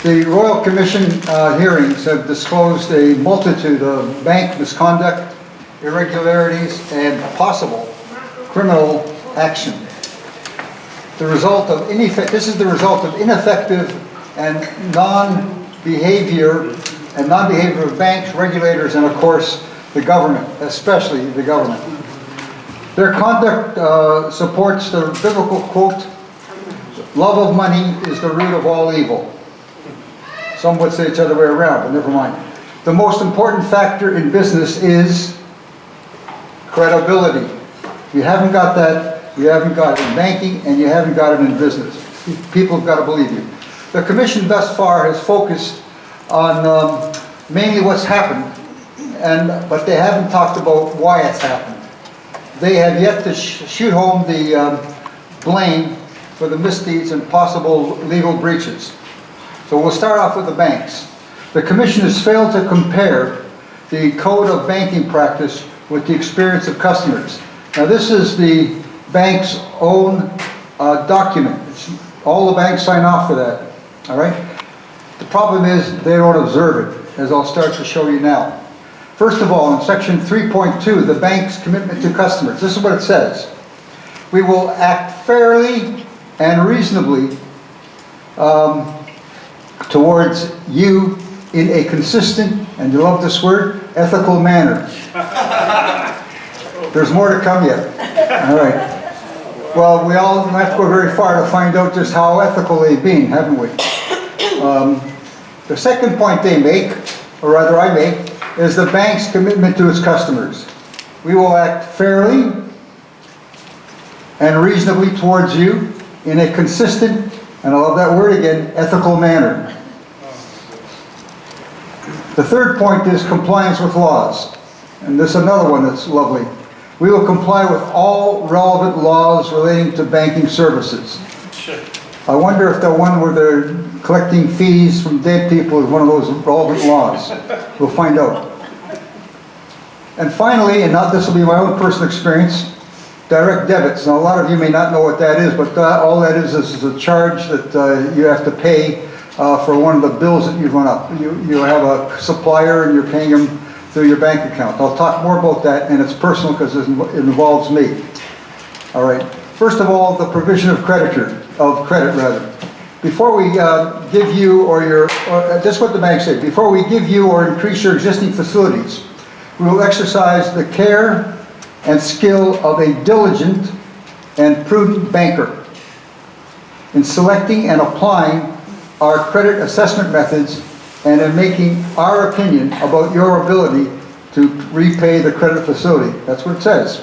The Royal Commission hearings have disclosed a multitude of bank misconduct, irregularities, and possible criminal action. This is the result of ineffective and non-behavior of banks, regulators, and of course the government, especially the government. Their conduct supports the biblical quote, "Love of money is the root of all evil." Some would say it's the other way around, but never mind. The most important factor in business is credibility. If you haven't got that, you haven't got it in banking, and you haven't got it in business. People have got to believe you. The Commission thus far has focused on mainly what's happened, but they haven't talked about why it's happened. They have yet to shoot home the blame for the misdeeds and possible legal breaches. So we'll start off with the banks. The Commission has failed to compare the Code of Banking Practice with the experience of customers. Now this is the bank's own document. All the banks sign off for that, all right? The problem is they don't observe it, as I'll start to show you now. First of all, in section 3.2, the bank's commitment to customers, this is what it says. We will act fairly and reasonably towards you in a consistent, and you love this word, ethical manner. There's more to come yet. All right. Well, we all don't have to go very far to find out just how ethical they've been, haven't we? The second point they make, or rather I make, is the bank's commitment to its customers. We will act fairly and reasonably towards you in a consistent, and I love that word again, ethical manner. The third point is compliance with laws. And this is another one that's lovely. We will comply with all relevant laws relating to banking services. I wonder if the one where they're collecting fees from dead people is one of those relevant laws. We'll find out. And finally, and not this will be my own personal experience, direct debits. Now a lot of you may not know what that is, but all that is a charge that you have to pay for one of the bills that you run up. You have a supplier and you're paying them through your bank account. I'll talk more about that, and it's personal because it involves me. All right. First of all, the provision of credit. Before we give you this is what the bank said. Before we give you or increase your existing facilities, we will exercise the care and skill of a diligent and prudent banker in selecting and applying our credit assessment methods and in making our opinion about your ability to repay the credit facility. That's what it says.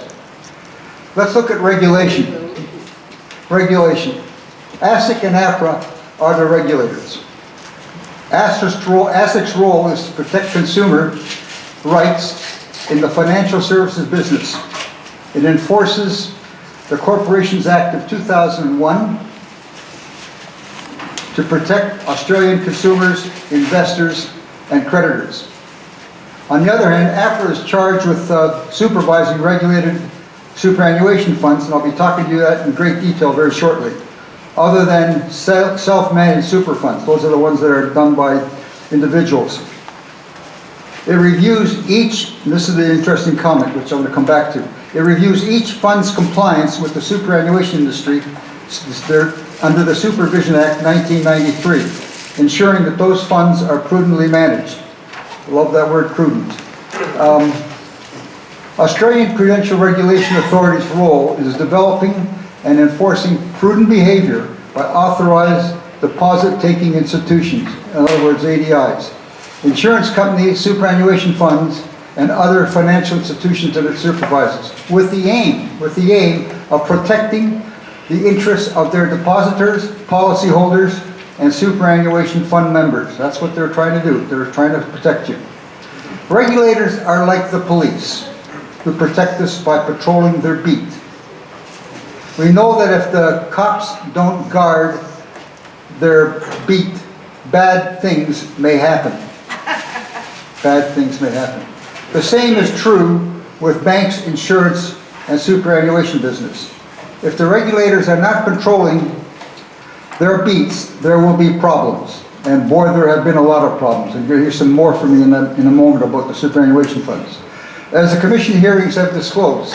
Let's look at regulation. Regulation. ASIC and APRA are the regulators. ASIC's role is to protect consumer rights in the financial services business. It enforces the Corporations Act of 2001 to protect Australian consumers, investors, and creditors. On the other hand, APRA is charged with supervising regulated superannuation funds, and I'll be talking to you that in great detail very shortly, other than self-managed super funds. Those are the ones that are done by individuals. It reviews each, and this is the interesting comment which I'm going to come back to, it reviews each fund's compliance with the superannuation industry under the Supervision Act 1993, ensuring that those funds are prudently managed. I love that word, prudent. Australian Prudential Regulation Authority's role is developing and enforcing prudent behavior by authorized deposit-taking institutions, in other words, ADIs, insurance companies, superannuation funds, and other financial institutions that it supervises, with the aim of protecting the interests of their depositors, policyholders, and superannuation fund members. That's what they're trying to do. They're trying to protect you. Regulators are like the police, who protect us by patrolling their beat. We know that if the cops don't guard their beat, bad things may happen. Bad things may happen. The same is true with banks, insurance, and superannuation business. If the regulators are not controlling their beats, there will be problems. And boy, there have been a lot of problems. And you'll hear some more from me in a moment about the superannuation funds. As the commission hearings have disclosed,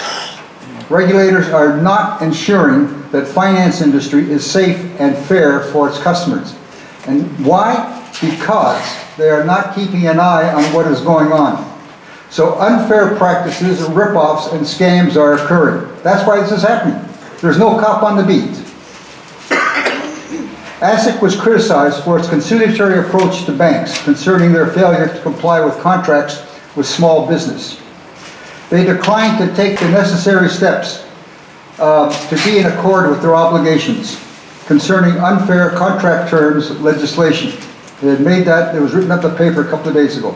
regulators are not ensuring that finance industry is safe and fair for its customers. And why? Because they are not keeping an eye on what is going on. So unfair practices, rip-offs, and scams are occurring. That's why this is happening. There's no cop on the beat. ASIC was criticized for its conciliatory approach to banks concerning their failure to comply with contracts with small business. They declined to take the necessary steps to be in accord with their obligations concerning unfair contract terms legislation. They had made that, it was written up in the paper a couple of days ago.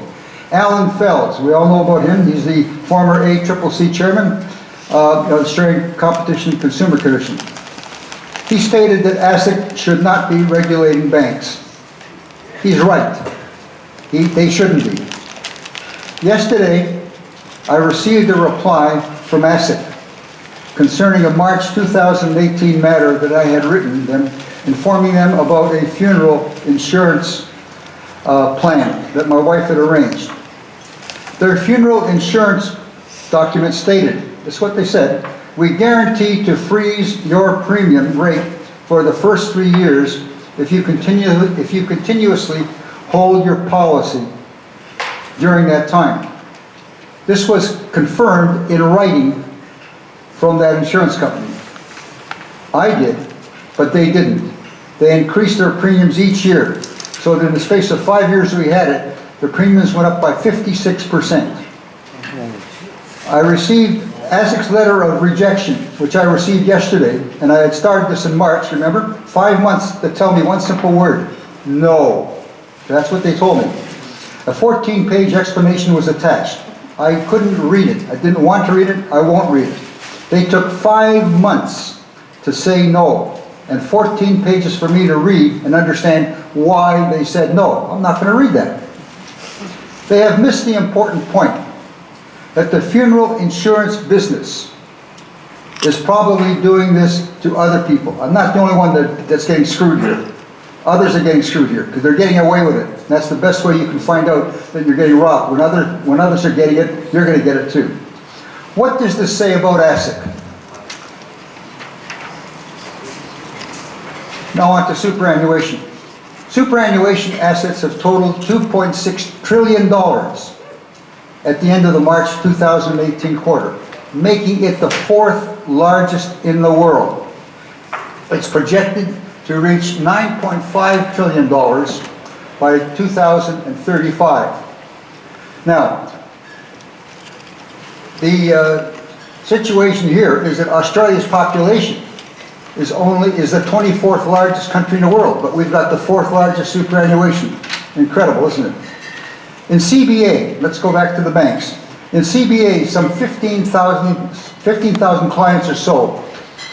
Alan Felds, we all know about him. He's the former ACCC chairman of the Australian Competition and Consumer Commission. He stated that ASIC should not be regulating banks. He's right. They shouldn't be. Yesterday, I received a reply from ASIC concerning a March 2018 matter that I had written them, informing them about a funeral insurance plan that my wife had arranged. Their funeral insurance document stated, this is what they said, "We guarantee to freeze your premium rate for the first 3 years if you continuously hold your policy during that time." This was confirmed in writing from that insurance company. I did, but they didn't. They increased their premiums each year. So that in the space of 5 years we had it, the premiums went up by 56%. I received ASIC's letter of rejection, which I received yesterday, and I had started this in March, remember? 5 months to tell me one simple word: no. That's what they told me. A 14-page explanation was attached. I couldn't read it. I didn't want to read it. I won't read it. They took 5 months to say no, and 14 pages for me to read and understand why they said no. I'm not going to read that. They have missed the important point that the funeral insurance business is probably doing this to other people. I'm not the only one that's getting screwed here. Others are getting screwed here because they're getting away with it. And that's the best way you can find out that you're getting robbed. When others are getting it, you're going to get it too. What does this say about ASIC? Now on to superannuation. Superannuation assets have totaled $2.6 trillion at the end of the March 2018 quarter, making it the 4th largest in the world. It's projected to reach $9.5 trillion by 2035. Now, the situation here is that Australia's population is the 24th largest country in the world, but we've got the 4th largest superannuation. Incredible, isn't it? In CBA, let's go back to the banks. In CBA, some 15,000 clients or so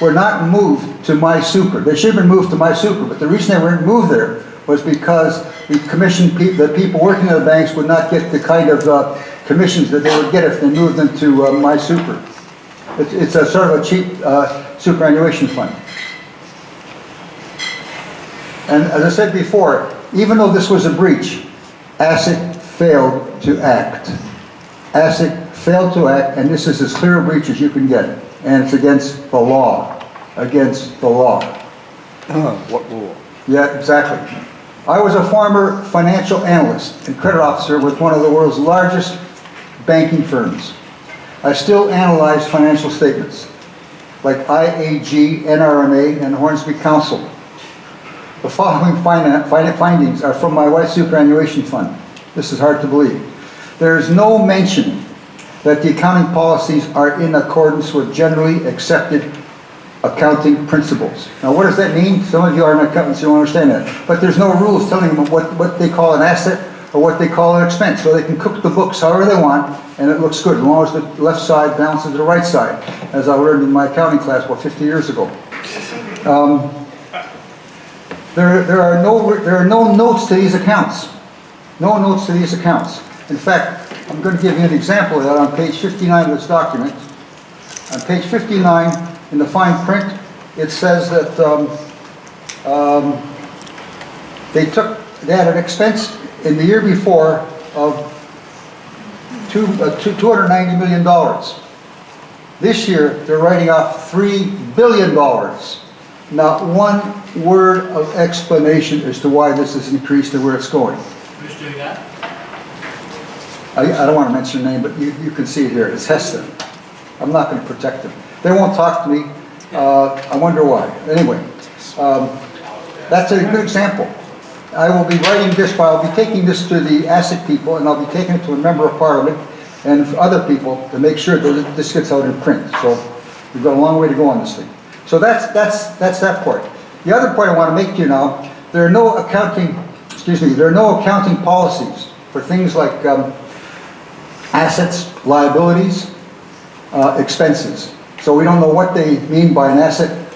were not moved to MySuper. They should have been moved to MySuper, but the reason they weren't moved there was because the people working in the banks would not get the kind of commissions that they would get if they moved them to MySuper. It's a sort of a cheap superannuation fund. And as I said before, even though this was a breach, ASIC failed to act. ASIC failed to act, and this is as clear a breach as you can get. And it's against the law. Against the law. What law? Yeah, exactly. I was a former financial analyst and credit officer with one of the world's largest banking firms. I still analyze financial statements, like IAG, NRMA, and Hornsby Council. The following findings are from my wife's superannuation fund. This is hard to believe. There is no mention that the accounting policies are in accordance with generally accepted accounting principles. Now, what does that mean? Some of you are accountants, you don't understand that. But there's no rules telling them what they call an asset or what they call an expense. So they can cook the books however they want, and it looks good, as long as the left side balances the right side, as I learned in my accounting class, 50 years ago. There are no notes to these accounts. No notes to these accounts. In fact, I'm going to give you an example of that on page 59 of this document. On page 59, in the fine print, it says that they took they had an expense in the year before of $290 million. This year, they're writing off $3 billion. Not one word of explanation as to why this has increased and where it's going. Who's doing that? I don't want to mention her name, but you can see it here. It's Hester. I'm not going to protect them. They won't talk to me. I wonder why. Anyway, that's a good example. I will be writing this, but I'll be taking this to the asset people, and I'll be taking it to a member of parliament and other people to make sure that this gets out in print. So we've got a long way to go on this thing. So that's that part. The other point I want to make to you now, there are no accounting policies for things like assets, liabilities, expenses. So we don't know what they mean by an asset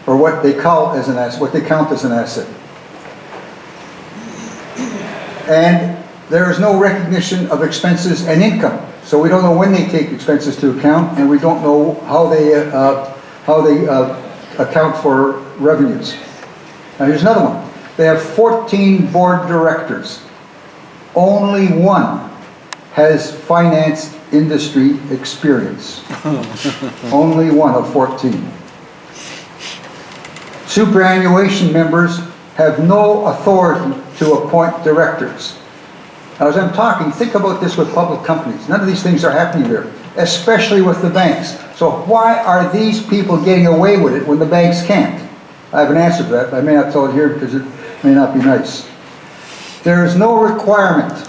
or what they call as an asset, what they count as an asset. And there is no recognition of expenses and income. So we don't know when they take expenses to account, and we don't know how they account for revenues. Now here's another one. They have 14 board directors. Only one has finance industry experience. Only one of 14. Superannuation members have no authority to appoint directors. Now, as I'm talking, think about this with public companies. None of these things are happening here, especially with the banks. So why are these people getting away with it when the banks can't? I have an answer to that. I may not tell it here because it may not be nice. There is no requirement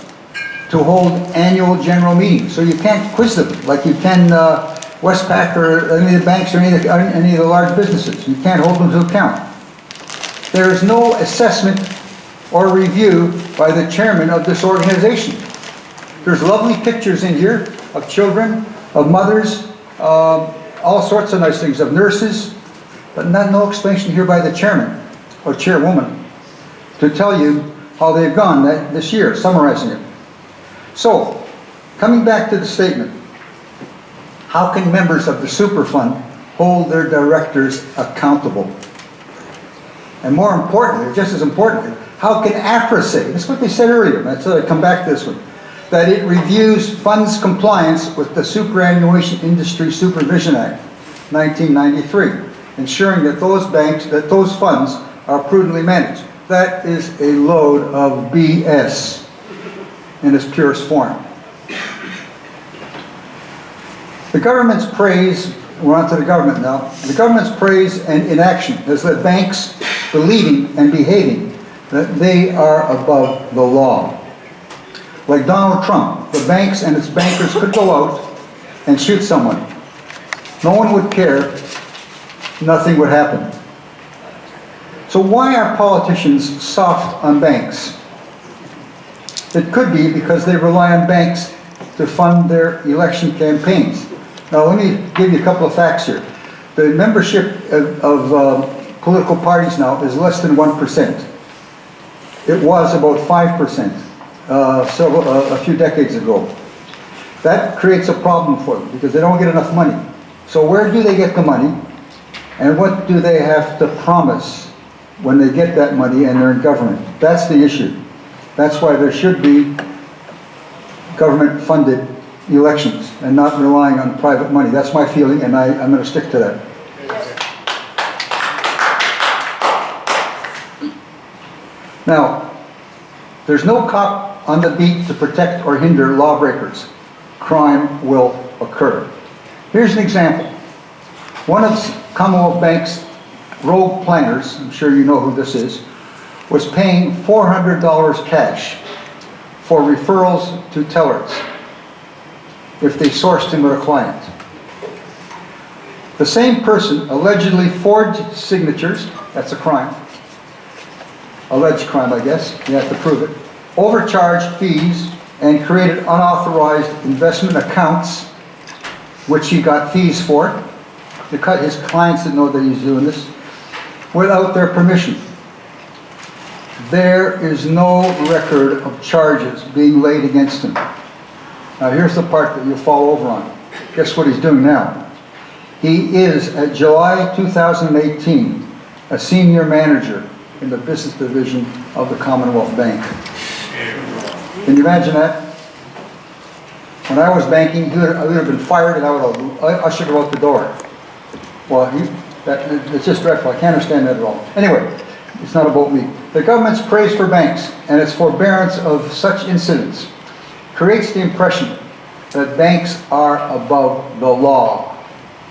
to hold annual general meetings, so you can't quiz them like you can Westpac or any of the banks or any of the large businesses. You can't hold them to account. There is no assessment or review by the chairman of this organization. There's lovely pictures in here of children, of mothers, all sorts of nice things, of nurses, but no explanation here by the chairman or chairwoman to tell you how they've gone this year, summarizing it. So, coming back to the statement, how can members of the super fund hold their directors accountable? And more importantly, just as importantly, how can APRA say, this is what they said earlier, that's I come back to this one, that it reviews funds compliance with the Superannuation Industry Supervision Act, 1993, ensuring that those funds are prudently managed. That is a load of BS in its purest form. The government's praise, we're on to the government now, the government's praise and inaction has led banks believing and behaving that they are above the law. Like Donald Trump, the banks and its bankers could go out and shoot someone. No one would care, nothing would happen. So why are politicians soft on banks? It could be because they rely on banks to fund their election campaigns. Now let me give you a couple of facts here. The membership of political parties now is less than 1%. It was about 5% a few decades ago. That creates a problem for them because they don't get enough money. So where do they get the money? And what do they have to promise when they get that money and they're in government? That's the issue. That's why there should be government-funded elections and not relying on private money. That's my feeling, and I'm going to stick to that. Now, there's no cop on the beat to protect or hinder lawbreakers. Crime will occur. Here's an example. One of Commonwealth Bank's rogue planners, I'm sure you know who this is, was paying $400 cash for referrals to tellers if they sourced him with a client. The same person allegedly forged signatures, that's a crime, alleged crime I guess, you have to prove it, overcharged fees and created unauthorized investment accounts which he got fees for. His clients didn't know that he was doing this without their permission. There is no record of charges being laid against him. Now here's the part that you'll fall over on. Guess what he's doing now? He is, at July 2018, a senior manager in the business division of the Commonwealth Bank. Can you imagine that? When I was banking, I would have been fired and I would have ushered him out the door. Well, it's just dreadful. I can't understand that at all. Anyway, it's not about me. The government's praise for banks and its forbearance of such incidents creates the impression that banks are above the law.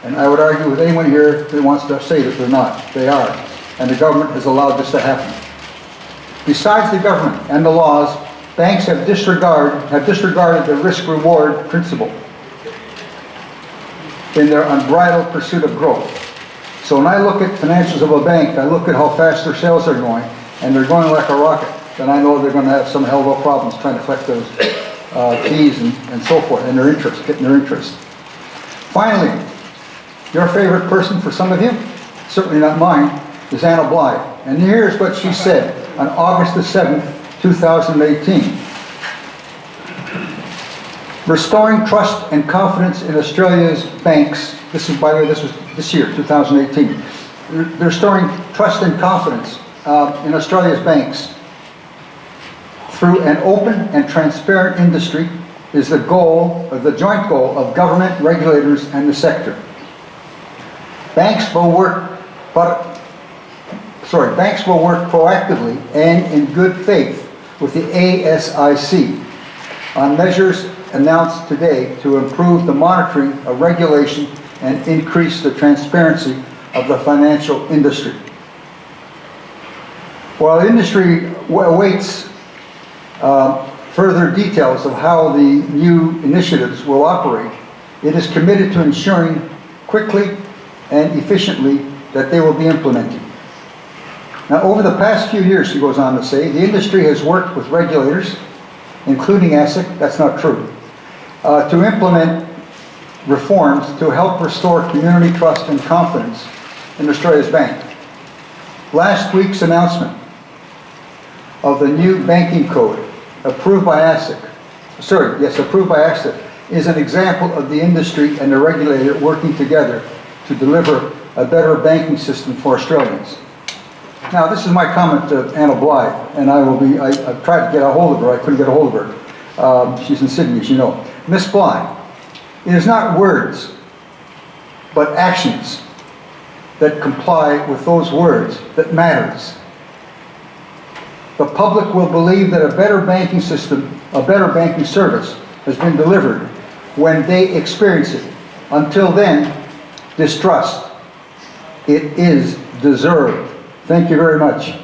And I would argue with anyone here that wants to say that they're not. They are. And the government has allowed this to happen. Besides the government and the laws, banks have disregarded the risk-reward principle in their unbridled pursuit of growth. So when I look at financials of a bank, I look at how fast their sales are going, and they're going like a rocket, then I know they're going to have some hell of a problems trying to collect those fees and so forth, and their interest, getting their interest. Finally, your favorite person for some of you, certainly not mine, is Anna Blythe. And here's what she said on August the 7th, 2018. Restoring trust and confidence in Australia's banks. This is, by the way, this was this year, 2018. Restoring trust and confidence in Australia's banks through an open and transparent industry is the goal, or the joint goal, of government, regulators, and the sector. Banks will work proactively and in good faith with the ASIC on measures announced today to improve the monitoring of regulation and increase the transparency of the financial industry. While the industry awaits further details of how the new initiatives will operate, it is committed to ensuring quickly and efficiently that they will be implemented. Now, over the past few years, she goes on to say, the industry has worked with regulators, including ASIC, that's not true, to implement reforms to help restore community trust and confidence in Australia's bank. Last week's announcement of the new banking code approved by ASIC, is an example of the industry and the regulator working together to deliver a better banking system for Australians. Now, this is my comment to Anna Blythe, and I've tried to get a hold of her. I couldn't get a hold of her. She's in Sydney, as you know. Miss Blythe, it is not words, but actions that comply with those words that matters. The public will believe that a better banking system, a better banking service has been delivered when they experience it. Until then, distrust. It is deserved. Thank you very much.